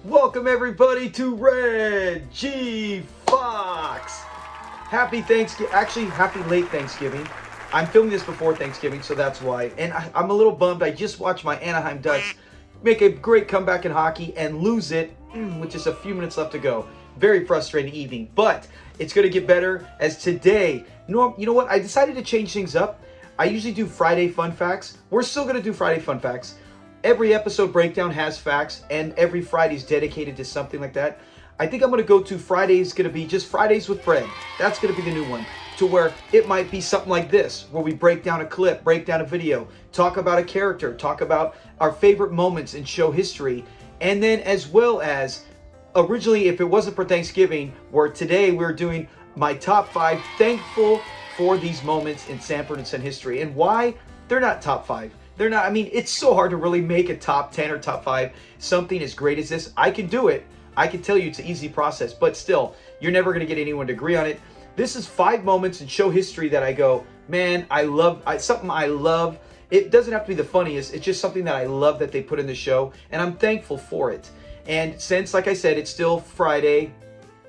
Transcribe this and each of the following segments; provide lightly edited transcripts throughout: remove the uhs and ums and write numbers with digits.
Welcome everybody to Red G Fox. Happy Thanksgiving. Actually, happy late Thanksgiving. I'm filming this before Thanksgiving, so that's why. And I'm a little bummed. I just watched my Anaheim Ducks make a great comeback in hockey and lose it with just a few minutes left to go. Very frustrating evening, but it's going to get better as today. You know what? I decided to change things up. I usually do Friday fun facts. We're still going to do Friday fun facts. Every episode breakdown has facts, and every Friday is dedicated to something like that. I think I'm going to go to Friday's going to be just Fridays with Fred. That's going to be the new one, to where it might be something like this, where we break down a clip, break down a video, talk about a character, talk about our favorite moments in show history, and then as well as, originally, if it wasn't for Thanksgiving, where today we're doing my top 5 thankful for these moments in Sanford and Son history. And why? They're not top 5. They're not, I mean, it's so hard to really make a top 10 or top 5, something as great as this. I can do it. I can tell you it's an easy process, but still, you're never going to get anyone to agree on it. This is 5 moments in show history that I go, man, I love, something I love. It doesn't have to be the funniest. It's just something that I love that they put in the show, and I'm thankful for it. And since, like I said, it's still Friday,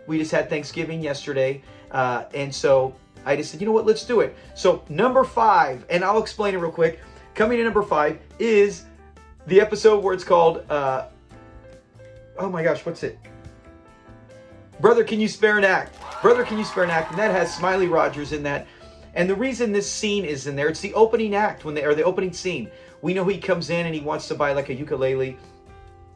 we just had Thanksgiving yesterday, and so I just said, you know what, let's do it. So number 5, and I'll explain it real quick. Coming in number 5 is the episode where it's called, oh my gosh, what's it? Brother, Can You Spare an Act? Brother, Can You Spare an Act? And that has Smiley Rogers in that. And the reason this scene is in there, it's the opening act, or the opening scene. We know he comes in and he wants to buy like a ukulele.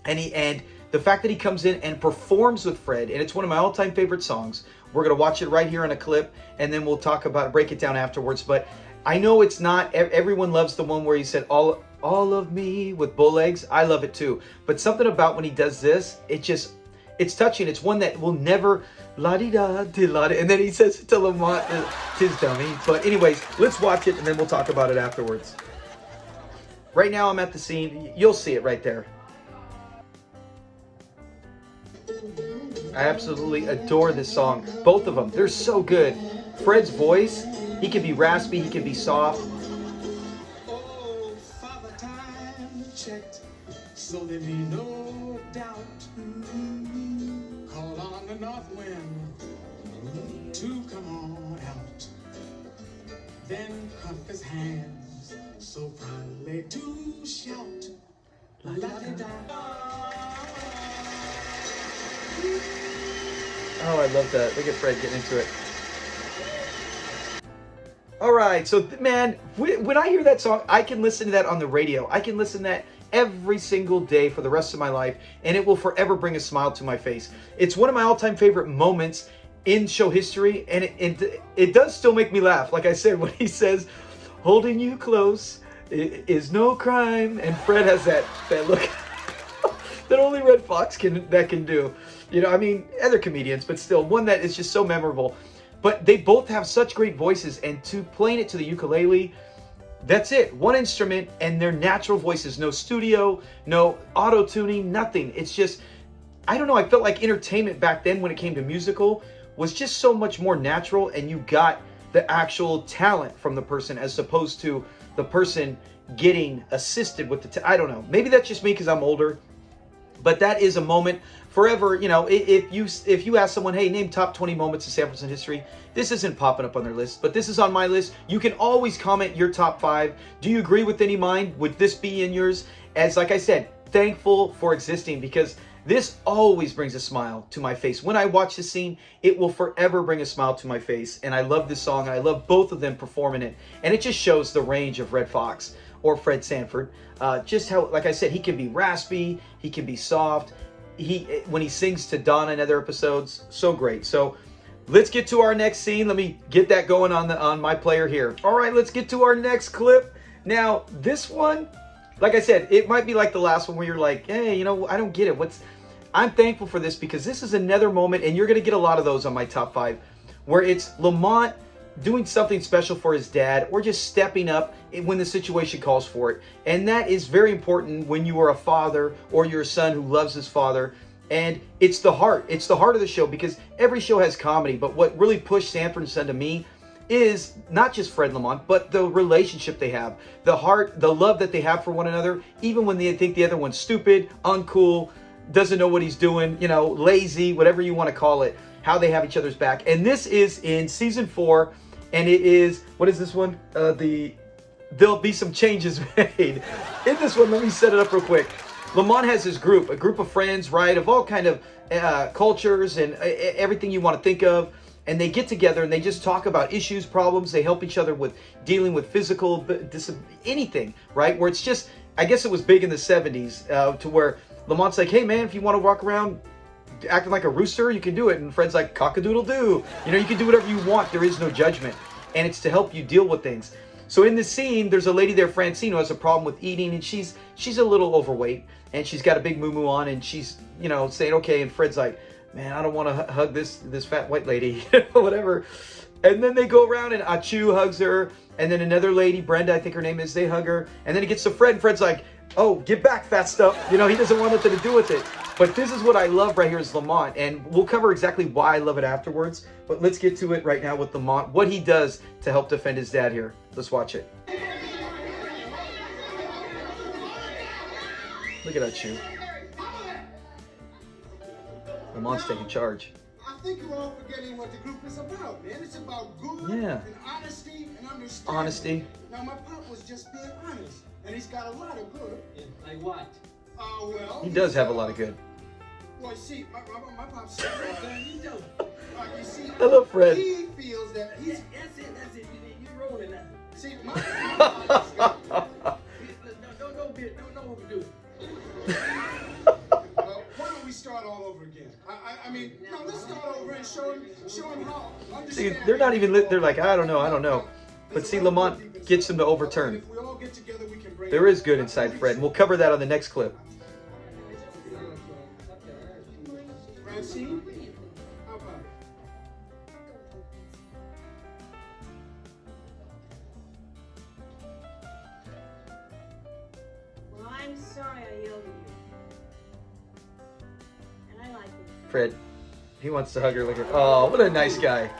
And the fact that he comes in and performs with Fred, and it's one of my all-time favorite songs. We're going to watch it right here on a clip, and then we'll talk about it, break it down afterwards. But I know it's not, everyone loves the one where he said, all of me with bull legs. I love it too. But something about when he does this, it's touching. It's one that will never, la-di-da-di-la-di. And then he says to Lamont, tis dummy. But anyways, let's watch it and then we'll talk about it afterwards. Right now I'm at the scene. You'll see it right there. I absolutely adore this song. Both of them, they're so good. Fred's voice, he can be raspy, he can be soft. Oh, Father Time checked, so there be no doubt. Call on the north wind to come on out. Then cuff his hands so proudly to shout. La-di-da. Oh, I love that. Look at Fred getting into it. All right, so man, when I hear that song, I can listen to that on the radio. I can listen to that every single day for the rest of my life, and it will forever bring a smile to my face. It's one of my all-time favorite moments in show history, and it does still make me laugh. Like I said, when he says, holding you close is no crime, and Fred has that look that only Red Fox can do. You know, I mean, other comedians, but still, one that is just so memorable. But they both have such great voices, and to playing it to the ukulele, that's it. One instrument and their natural voices. No studio, no auto-tuning, nothing. It's just, I don't know, I felt like entertainment back then when it came to musical was just so much more natural, and you got the actual talent from the person as opposed to the person getting assisted with the I don't know. Maybe that's just me because I'm older. But that is a moment forever. You know, if you ask someone, hey, name top 20 moments in Sanford and Son history, this isn't popping up on their list, but this is on my list. You can always comment your top 5. Do you agree with any of mine? Would this be in yours? As like I said, thankful for existing, because this always brings a smile to my face. When I watch this scene, it will forever bring a smile to my face. And I love this song, and I love both of them performing it. And it just shows the range of Red Fox or Fred Sanford. Just how, like I said, he can be raspy, he can be soft. When he sings to Donna in other episodes, so great. So let's get to our next scene. Let me get that going on my player here. All right, let's get to our next clip. Now, this one, like I said, it might be like the last one where you're like, hey, you know, I don't get it. I'm thankful for this because this is another moment, and you're going to get a lot of those on my top 5, where it's Lamont doing something special for his dad, or just stepping up when the situation calls for it. And that is very important when you are a father or you're a son who loves his father. And it's the heart. It's the heart of the show, because every show has comedy, but what really pushed Sanford and Son to me is not just Fred Lamont, but the relationship they have, the heart, the love that they have for one another, even when they think the other one's stupid, uncool, doesn't know what he's doing, you know, lazy, whatever you want to call it, how they have each other's back. And this is in season 4, and it is, what is this one? There'll be some changes made. In this one, let me set it up real quick. Lamont has his group, a group of friends, right, of all kind of cultures and everything you want to think of. And they get together and they just talk about issues, problems. They help each other with dealing with physical, anything, right? Where it's just, I guess it was big in the 70s to where Lamont's like, hey man, if you want to walk around acting like a rooster, you can do it. And Fred's like, cock-a-doodle-doo. You know, you can do whatever you want. There is no judgment. And it's to help you deal with things. So in this scene, there's a lady there, Francine, who has a problem with eating, and she's a little overweight, and she's got a big moo-moo on, and she's, you know, saying, okay, and Fred's like, man, I don't want to hug this fat white lady, whatever. And then they go around, and Achu hugs her, and then another lady, Brenda, I think her name is, they hug her, and then it gets to Fred, and Fred's like, oh, get back, fat stuff. You know, he doesn't want nothing to do with it. But this is what I love right here is Lamont, and we'll cover exactly why I love it afterwards. But let's get to it right now with Lamont, what he does to help defend his dad here. Let's watch it. Look at that shoe. Lamont's taking charge. I think you're all forgetting what the group is about, man. It's about good and honesty and understanding. Honesty. Now, my pop was just being honest, and he's got a lot of good. Yeah, like what? Well, He does have a lot of good. Well, see, my pop said You don't. you see, I love Fred. he feels that he's... That's it. You're rolling now. See, my pop is Don't overdo it. Well, why don't we start all over again? I mean, no, let's start over and show him how. See, they're not even, they're like, I don't know. But see, Lamont gets him to overturn. If we all get together, we can break There is good inside Fred, and we'll cover that on the next clip. Francine, how about it? Well, I'm sorry I yelled at you. And I like it. Fred, he wants to hug her like, oh, what a nice guy.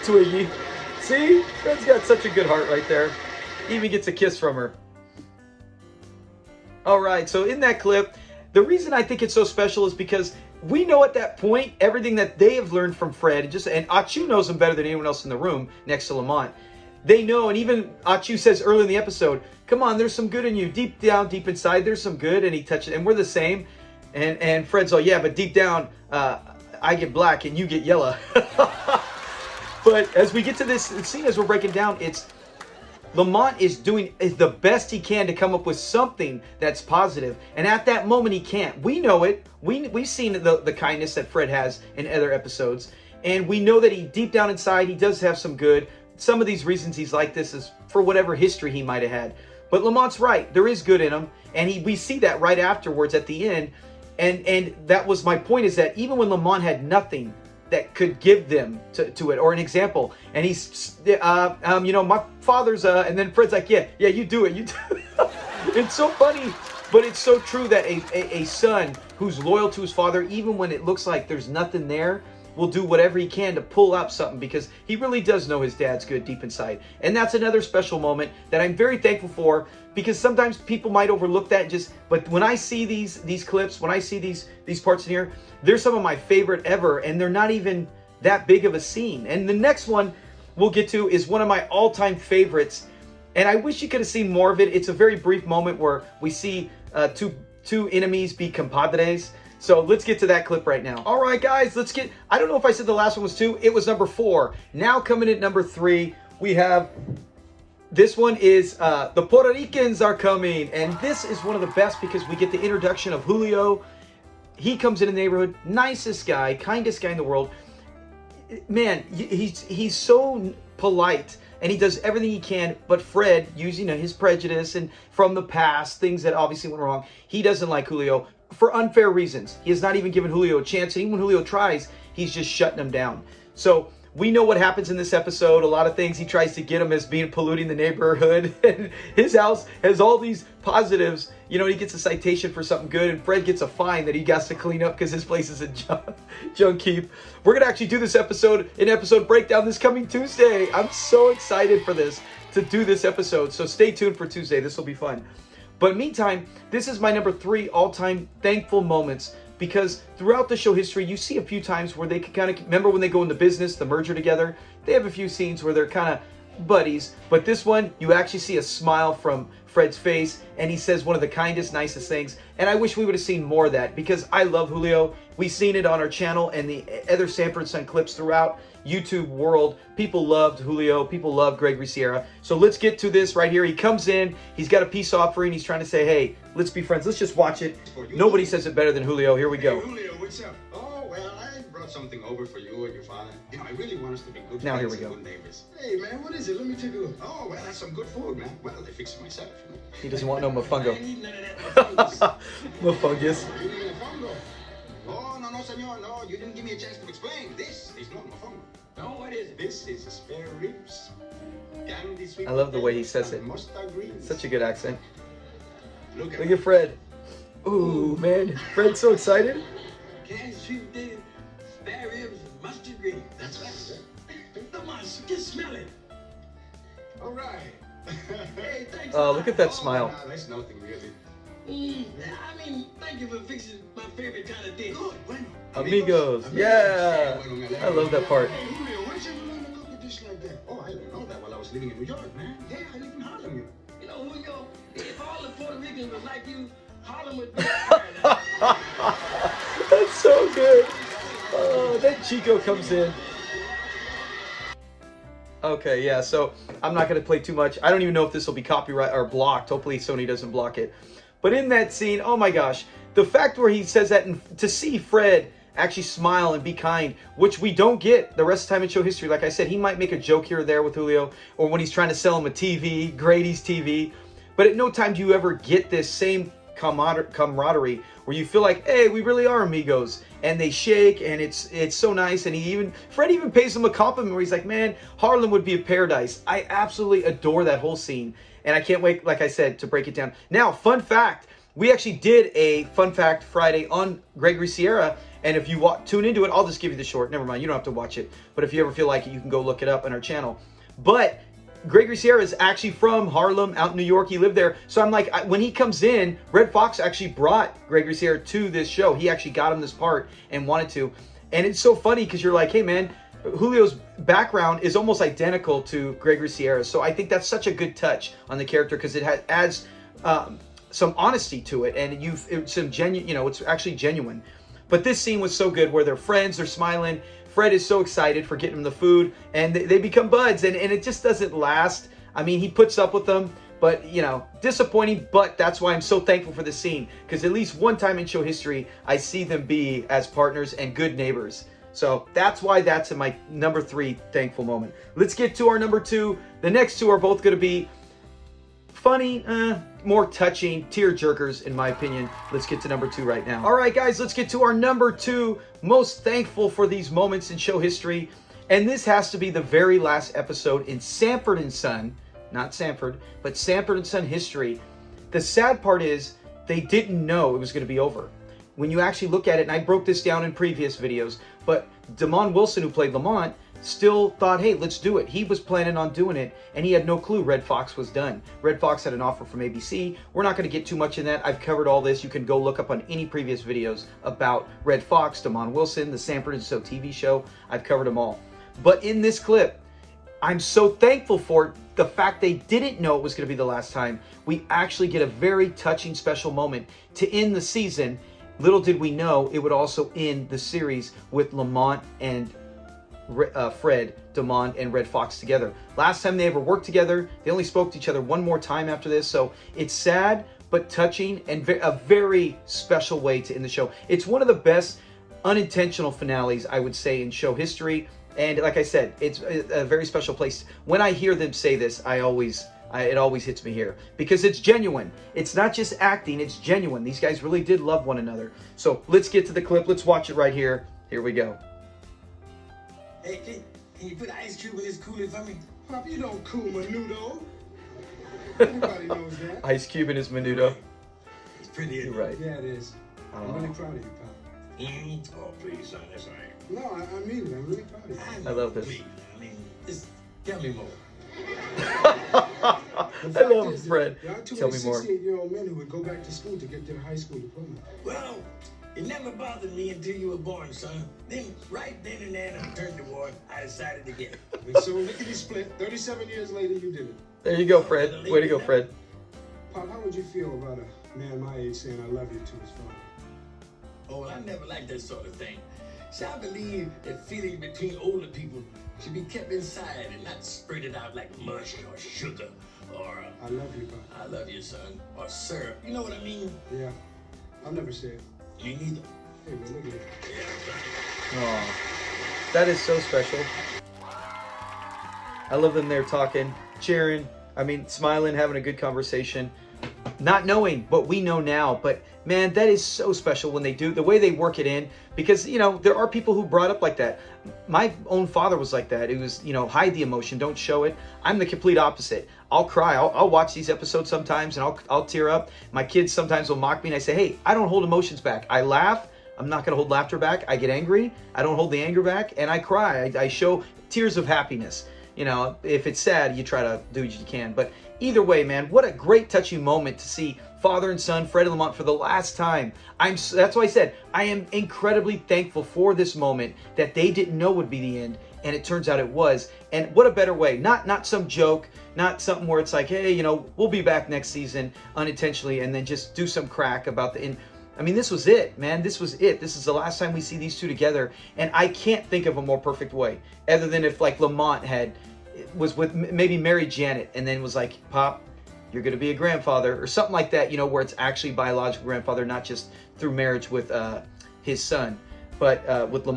Twiggy. See? Fred's got such a good heart right there. He even gets a kiss from her. All right, so in that clip, the reason I think it's so special is because we know at that point everything that they have learned from Fred, and Achu knows him better than anyone else in the room next to Lamont. They know, and even Achu says early in the episode, come on, there's some good in you. Deep down, deep inside, there's some good, and he touches it, and we're the same. And Fred's all, yeah, but deep down, I get black and you get yellow. But as we get to this scene, as we're breaking down, it's Lamont is doing the best he can to come up with something that's positive. And at that moment, he can't. We know it. We've seen the kindness that Fred has in other episodes. And we know that he, deep down inside, he does have some good. Some of these reasons he's like this is for whatever history he might have had. But Lamont's right. There is good in him. And we see that right afterwards at the end. And that was my point, is that even when Lamont had nothing that could give them to it, or an example, and he's, you know, my father's, and then Fred's like, yeah, you do it, you do it. It's so funny, but it's so true that a son who's loyal to his father, even when it looks like there's nothing there, will do whatever he can to pull up something, because he really does know his dad's good deep inside. And that's another special moment that I'm very thankful for, because sometimes people might overlook that, but when I see these clips, when I see these parts in here, they're some of my favorite ever, and they're not even that big of a scene. And the next one we'll get to is one of my all-time favorites, and I wish you could have seen more of it. It's a very brief moment where we see two enemies be compadres. So let's get to that clip right now. All right, guys, I don't know if I said the last one was 2. It was number 4. Now coming at number 3, we have, this one is the Puerto Ricans are coming. And this is one of the best because we get the introduction of Julio. He comes in the neighborhood, nicest guy, kindest guy in the world. Man, he's so polite. And he does everything he can, but Fred, using his prejudice and from the past, things that obviously went wrong, he doesn't like Julio for unfair reasons. He has not even given Julio a chance. And even when Julio tries, he's just shutting him down. So we know what happens in this episode. A lot of things he tries to get him as being polluting the neighborhood. And his house has all these positives. You know, he gets a citation for something good, and Fred gets a fine that he has to clean up because his place is a junk heap. We're going to actually do this episode, an episode breakdown this coming Tuesday. I'm so excited for this, to do this episode. So stay tuned for Tuesday. This will be fun. But meantime, this is my number 3 all-time thankful moments, because throughout the show history, you see a few times where they can kind of, remember when they go into business, the merger together, they have a few scenes where they're kind of buddies, but this one, you actually see a smile from Fred's face, and he says one of the kindest, nicest things, and I wish we would have seen more of that, because I love Julio. We've seen it on our channel and the other Sanford Son clips throughout YouTube world. People loved Julio, people loved Gregory Sierra. So let's get to this right here. He comes in, he's got a peace offering, he's trying to say, hey, let's be friends, let's just watch it. Nobody says it better than Julio. Here we go. Hey, Julio, what's up? Oh, well, I brought something over for you and your father. You know, I really want us to be good Now, friends here we and go. good neighbors. Hey, man, what is it? Let me take a look. Oh, well, that's some good food, man. Well, I fixed it myself. You know. He doesn't want no I mofongo. ain't eating none of that mofongo. Mofongus. You need a mofongo. Oh, no, senor, no. You didn't give me a chance to explain. This is not mofongo. No, what is it? This is spare ribs. Candy sweet I love the way he potatoes says and it. mustard greens. Such a good accent. Look at Look at Fred. Ooh, man. Fred's so excited. Candy, sweet potato, spare ribs, and mustard green. That's right. Come on, just smell it. All right. Hey, thanks. Oh, look at that smile. No, that's nothing really. I mean, thank you for fixing my favorite kind of dish. Good, bueno. Amigos. Yeah. I love that part. Hey, Julio, where'd you learn to cook a dish like that? Oh, I didn't know that while I was living in New York, man. Yeah, I live in Harlem, you know. You know, Julio, if all the Puerto Ricans was like you, Harlem would be paradise. That's so good. Oh, then Chico comes in. Okay, yeah, so I'm not going to play too much. I don't even know if this will be copyright or blocked. Hopefully Sony doesn't block it. But in that scene, oh my gosh, the fact where he says that, and to see Fred actually smile and be kind, which we don't get the rest of the time in show history. Like I said, he might make a joke here or there with Julio, or when he's trying to sell him a TV, Grady's TV. But at no time do you ever get this same camaraderie where you feel like, hey, we really are amigos, and they shake, and it's so nice. And Fred even pays him a compliment where he's like, man, Harlem would be a paradise. I absolutely adore that whole scene, and I can't wait, like I said, to break it down. Now, fun fact, we actually did a Fun Fact Friday on Gregory Sierra, and if you tune into it, I'll just give you the short. Never mind, you don't have to watch it, but if you ever feel like it, you can go look it up on our channel. But Gregory Sierra is actually from Harlem, out in New York. He lived there. So I'm like, when he comes in, Red Fox actually brought Gregory Sierra to this show. He actually got him this part and wanted to. And it's so funny because you're like, hey, man, Julio's background is almost identical to Gregory Sierra's. So I think that's such a good touch on the character because it adds some honesty to it. And it's some genuine, it's actually genuine. But this scene was so good where they're friends, they're smiling. Fred is so excited for getting him the food, and they become buds, and it just doesn't last. I mean, he puts up with them, but, disappointing, but that's why I'm so thankful for this scene, because at least one time in show history, I see them be as partners and good neighbors. So that's why that's in my number 3 thankful moment. Let's get to our number 2. The next 2 are both going to be funny, more touching, tear jerkers in my opinion. Let's get to number 2 right now. All right, guys, let's get to our number 2 most thankful for these moments in show history. And this has to be the very last episode in Sanford and Son, not Sanford, but Sanford and Son history. The sad part is they didn't know it was going to be over. When you actually look at it, and I broke this down in previous videos, but Damon Wilson, who played Lamont, still thought, hey, let's do it. He was planning on doing it, and he had no clue Red Fox was done. Red Fox had an offer from ABC. We're not going to get too much in that. I've covered all this. You can go look up on any previous videos about Red Fox, Damon Wilson, the Sanford and Son TV show. I've covered them all. But in this clip, I'm so thankful for the fact they didn't know it was going to be the last time. We actually get a very touching, special moment to end the season. Little did we know it would also end the series with Lamont and Fred, Damon, and Red Fox together. Last time they ever worked together, they only spoke to each other one more time after this. So it's sad, but touching, and a very special way to end the show. It's one of the best unintentional finales, I would say, in show history. And like I said, it's a very special place. When I hear them say this, it always hits me here because it's genuine. It's not just acting, it's genuine. These guys really did love one another. So let's get to the clip. Let's watch it right here. Here we go. Hey, can you put an ice cube in this cooler for me? Pop, you don't cool Menudo. Everybody knows that. Ice Cube and his menudo. It's pretty. You're right. Yeah, it is. I'm really proud of you, Pop. Oh, please, son, that's all right. No, I mean it. I'm really proud of you. I love this. Please, I mean, just tell me more. The I fact love is that Fred. there are too Tell many me more. 68-year-old men who would go back to school to get their high school diploma. Well, it never bothered me until you were born, son. Then, right then and there, I turned toward, I decided to get it. And so lickety split. 37 years later, you did it. There you go, Fred. Way to go, Fred. Pop, how would you feel about a man my age saying "I love you" to his father? Oh, well, I never liked that sort of thing. See, I believe that feelings between older people should be kept inside and not spread out like mush or sugar or I love you, Pop. I love you, son, or syrup. You know what I mean? Yeah, I'll never say it. Me neither. Hey, man, look at it. Yeah, Oh, that is so special. I love them there talking, cheering. I mean, smiling, having a good conversation. Not knowing what we know now, but man, that is so special when they do the way they work it in, because you know there are people who brought up like that. My own father was like that. It was, you know, hide the emotion, don't show it. I'm the complete opposite. I'll cry. I'll watch these episodes sometimes and I'll tear up. My kids sometimes will mock me and I say, hey, I don't hold emotions back. I laugh. I'm not going to hold laughter back. I get angry. I don't hold the anger back, and I cry. I show tears of happiness. You know, if it's sad, you try to do what you can. But either way, man, what a great touching moment to see father and son, Fred and Lamont, for the last time. That's why I said I am incredibly thankful for this moment that they didn't know would be the end, and it turns out it was. And what a better way? Not some joke, not something where it's like, hey, you know, we'll be back next season unintentionally, and then just do some crack about the end. I mean, this was it, man. This was it. This is the last time we see these two together, and I can't think of a more perfect way, other than if like Lamont was with maybe married Janet and then was like, Pop, you're going to be a grandfather or something like that, you know, where it's actually biological grandfather, not just through marriage with his son, but with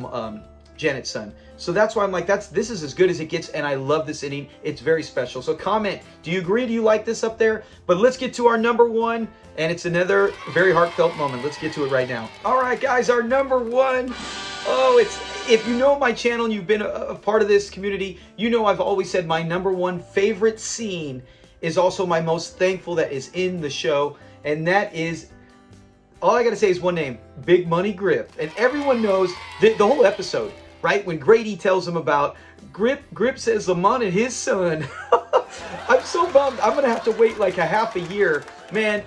Janet's son. So that's why I'm like, this is as good as it gets, and I love this inning. It's very special. So comment, do you agree? Do you like this up there? But let's get to our number one, and it's another very heartfelt moment. Let's get to it right now. All right, guys, our number one. Oh, if you know my channel and you've been a part of this community, you know I've always said my number one favorite scene is also my most thankful that is in the show, and that is, all I gotta say is one name, Big Money Grip. And everyone knows the whole episode, right? When Grady tells him about Grip says Lamont and his son. I'm so bummed. I'm gonna have to wait like a half a year, man.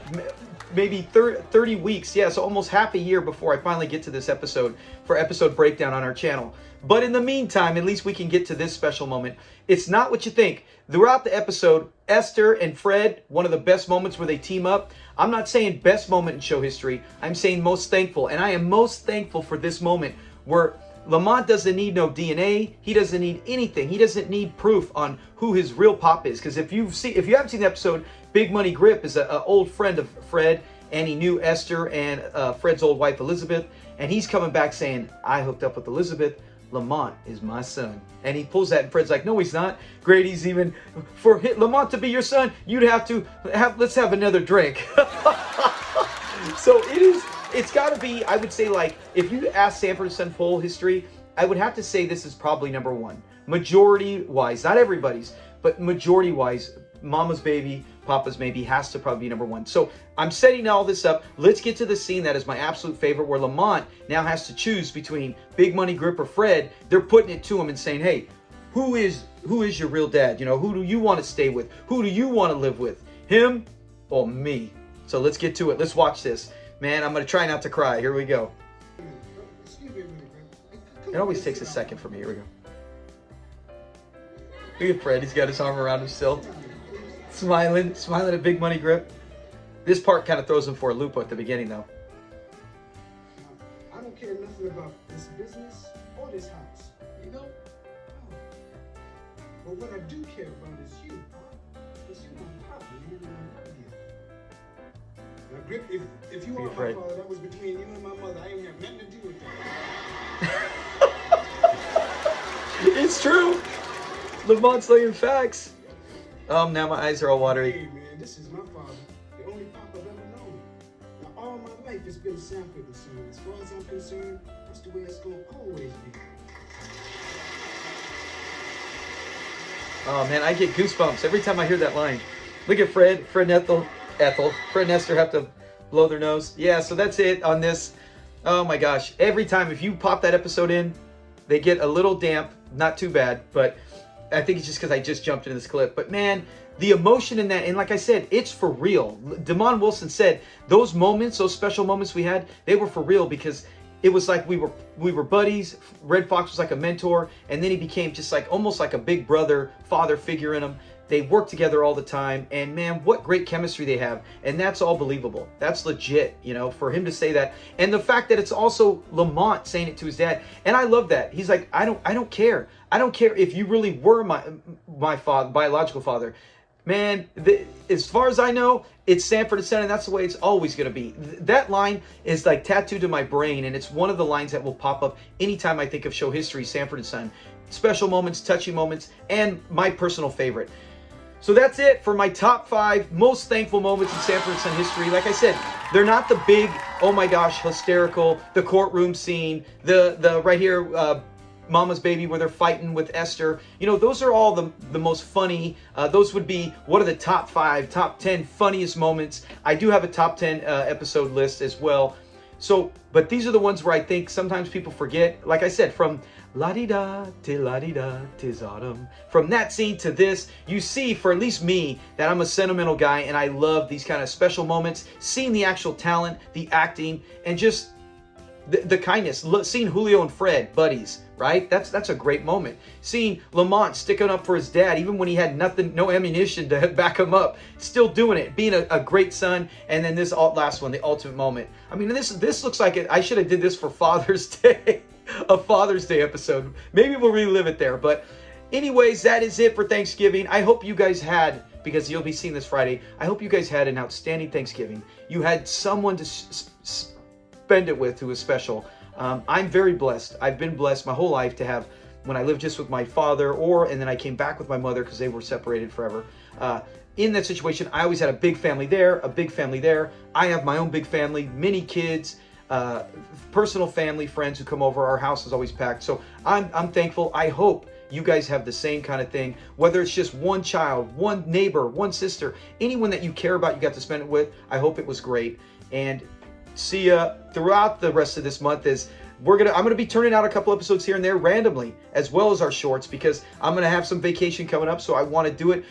Maybe 30 weeks, yeah, so almost half a year before I finally get to this episode for episode breakdown on our channel. But in the meantime, at least we can get to this special moment. It's not what you think. Throughout the episode, Esther and Fred, one of the best moments where they team up. I'm not saying best moment in show history. I'm saying most thankful. And I am most thankful for this moment where Lamont doesn't need no DNA. He doesn't need anything. He doesn't need proof on who his real pop is. Because if you haven't seen the episode, Big Money Grip is an old friend of Fred, and he knew Esther and Fred's old wife Elizabeth, and he's coming back saying, I hooked up with Elizabeth. Lamont is my son. And he pulls that, and Fred's like, no, he's not. Grady's even, for Lamont to be your son, you'd have to let's have another drink. So it's got to be, I would say, like, if you ask Sanford and Son full history, I would have to say this is probably number one. Majority-wise, not everybody's, but majority-wise, Mama's Baby, Papa's Maybe has to probably be number one. So I'm setting all this up. Let's get to the scene that is my absolute favorite, where Lamont now has to choose between Big Money Grip or Fred. They're putting it to him and saying, hey, who is your real dad? You know, who do you want to stay with? Who do you want to live with? Him or me? So let's get to it. Let's watch this. Man, I'm going to try not to cry. Here we go. It always takes a second for me. Here we go. Look at Fred. He's got his arm around him still. Smiling at Big Money Grip. This part kind of throws him for a loop at the beginning, though. I don't care nothing about this business or this house, you know? Oh. But what I do care about is you, Pop. Because you're my pop, man, and I love you. Now, Grip, if you are my father, that was between you and my mother. I ain't have nothing to do with that. It's true. Lamont's laying facts. Now my eyes are all watery. Hey, man, this is my father. The only pop I've ever known. Now, all my life it's been Sanford and Son. As far as I'm concerned, that's the way it's going to always be. Oh, man, I get goosebumps every time I hear that line. Look at Fred and Ethel. Fred and Esther have to blow their nose. Yeah, so that's it on this. Oh, my gosh. Every time, if you pop that episode in, they get a little damp. Not too bad, but I think it's just because I just jumped into this clip. But man, the emotion in that, and like I said, it's for real. Damon Wilson said those moments, those special moments we had, they were for real because it was like we were buddies. Red Fox was like a mentor, and then he became just like almost like a big brother, father figure in him. They work together all the time, and man, what great chemistry they have. And that's all believable. That's legit, you know, for him to say that. And the fact that it's also Lamont saying it to his dad. And I love that. He's like, I don't care. I don't care if you really were my father, biological father. Man, as far as I know, it's Sanford and Son, and that's the way it's always going to be. That line is like tattooed to my brain, and it's one of the lines that will pop up anytime I think of show history, Sanford and Son. Special moments, touchy moments, and my personal favorite. So that's it for my top 5 most thankful moments in Sanford and Son history. Like I said, they're not the big, oh my gosh, hysterical, the courtroom scene, the right here, Mama's Baby, where they're fighting with Esther. You know, those are all the most funny. Those would be what are the top 5, top 10 funniest moments. I do have a top 10 episode list as well. So, but these are the ones where I think sometimes people forget. Like I said, from la-di-da, ti-la-di-da, 'tis autumn. From that scene to this, you see, for at least me, that I'm a sentimental guy, and I love these kind of special moments, seeing the actual talent, the acting, and just the kindness. Seeing Julio and Fred, buddies, right? That's a great moment. Seeing Lamont sticking up for his dad, even when he had nothing, no ammunition to back him up, still doing it, being a great son. And then this last one, the ultimate moment. I mean, this looks like it. I should have did this for Father's Day, a Father's Day episode. Maybe we'll relive it there. But anyways, that is it for Thanksgiving. I hope you guys had, because you'll be seeing this Friday, I hope you guys had an outstanding Thanksgiving. You had someone to spend it with who was special. I'm very blessed. I've been blessed my whole life to have, when I lived just with my father, and then I came back with my mother because they were separated forever. In that situation, I always had a big family there, a big family there. I have my own big family, many kids, personal family, friends who come over. Our house is always packed. So I'm thankful. I hope you guys have the same kind of thing, whether it's just one child, one neighbor, one sister, anyone that you care about, you got to spend it with. I hope it was great. And see ya throughout the rest of this month. I'm gonna be turning out a couple episodes here and there randomly, as well as our shorts, because I'm gonna have some vacation coming up, so I want to do it.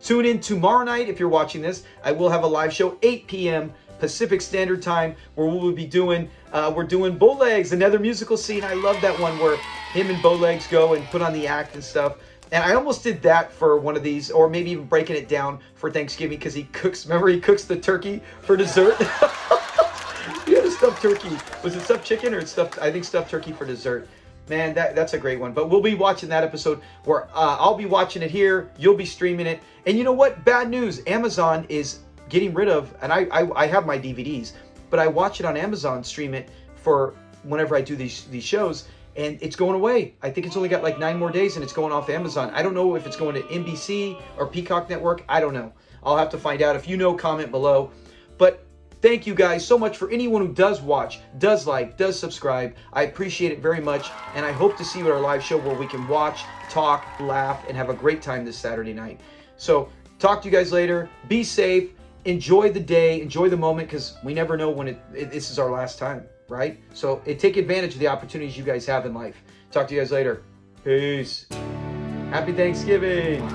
Tune in tomorrow night if you're watching this. I will have a live show 8 p.m. Pacific Standard Time, where we will be doing we're doing Bowlegs, another musical scene. I love that one where him and Bowlegs go and put on the act and stuff. And I almost did that for one of these, or maybe even breaking it down for Thanksgiving, because he cooks the turkey for dessert. He had a stuffed turkey. Was it stuffed chicken or stuffed? I think stuffed turkey for dessert. Man, that's a great one. But we'll be watching that episode where I'll be watching it here. You'll be streaming it. And you know what? Bad news. Amazon is getting rid of, and I have my DVDs, but I watch it on Amazon, stream it for whenever I do these shows, and it's going away. I think it's only got like 9 more days and it's going off Amazon. I don't know if it's going to NBC or Peacock Network. I don't know. I'll have to find out. If you know, comment below. But thank you guys so much for anyone who does watch, does like, does subscribe. I appreciate it very much, and I hope to see you at our live show where we can watch, talk, laugh, and have a great time this Saturday night. So talk to you guys later. Be safe. Enjoy the day. Enjoy the moment, because we never know when this is our last time, right? So take advantage of the opportunities you guys have in life. Talk to you guys later. Peace. Happy Thanksgiving.